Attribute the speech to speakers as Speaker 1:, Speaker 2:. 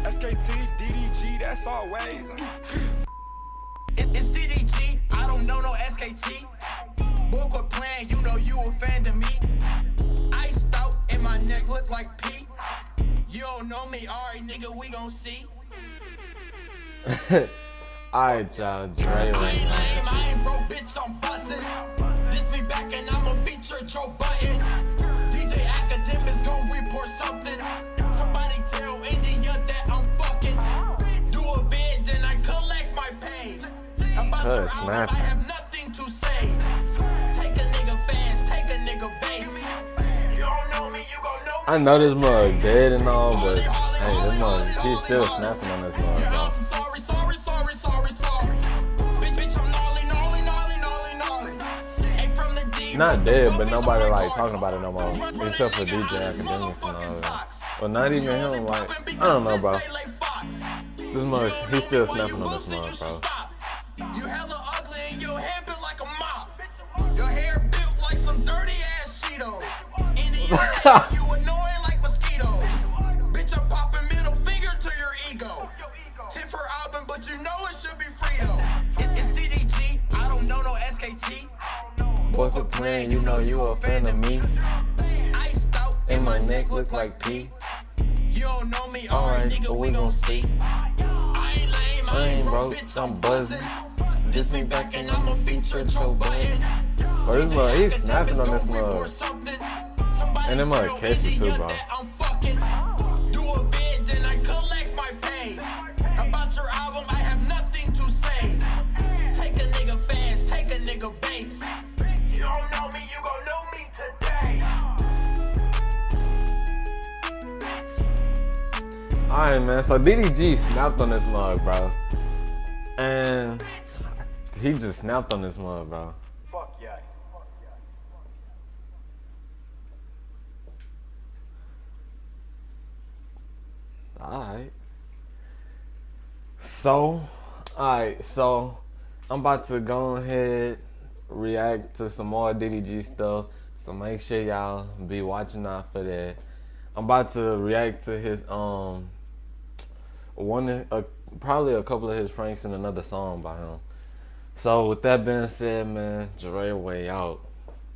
Speaker 1: SKT, DDG, that's always.
Speaker 2: It's DDG, I don't know no SKT. Boy, quit playing, you know you a fan to me. Iced out and my neck look like P. You don't know me, alright nigga, we gon' see.
Speaker 3: Alright, y'all, Dre
Speaker 2: I ain't
Speaker 3: right now.
Speaker 2: lame, I ain't broke, bitch, I'm bustin'. This me back and I'ma feature Joe Button. DJ Academics gon' report something. Somebody tell India that I'm fucking. Do a vid, then I collect my pay. About your album,
Speaker 3: snap.
Speaker 2: I have nothing to say. Take a nigga fans, take a nigga base. You don't know me, you gon' know me.
Speaker 3: I know this mug dead and all, but hey, this mug, he's still snapping on this mug, bro.
Speaker 2: I'm sorry. Bitch, I'm gnarly. Ain't from the D.
Speaker 3: Not dead, but nobody like talking about it no more, except for DJ Academics and all that. Well, not even him, like, I don't know, bro. This mug, he's still snapping on this mug, bro.
Speaker 2: You hella ugly and your hair built like a mop. Your hair built like some dirty ass Cheetos. You annoying like mosquitoes. Bitch, I'm popping middle finger to your ego. 10 for album, but you know it should be free though. It's DDG, I don't know no SKT.
Speaker 3: Boy, quit playing, you know you a fan of me.
Speaker 2: Iced out
Speaker 3: And my neck look like P.
Speaker 2: You don't know me,
Speaker 3: Alright,
Speaker 2: nigga,
Speaker 3: but
Speaker 2: we gon' see. I ain't lame,
Speaker 3: I ain't broke, I'm buzzing.
Speaker 2: This me back and I'ma feature Joe Button.
Speaker 3: Bro, this mug, he's snapping on this mug. And that mug catchy too, bro.
Speaker 2: Do a vid, then I collect my pay. About your album, I have nothing to say. Take a nigga fast, take a nigga base. You don't know me, you gon' know me today.
Speaker 3: Alright, man, so DDG snapped on this mug, bro. And he just snapped on this mug, bro.
Speaker 1: Fuck yeah.
Speaker 3: Alright. So I'm about to go ahead, react to some more DDG stuff. So make sure y'all be watching out for that. I'm about to react to his probably a couple of his pranks and another song by him. So with that being said, man, Dre way out.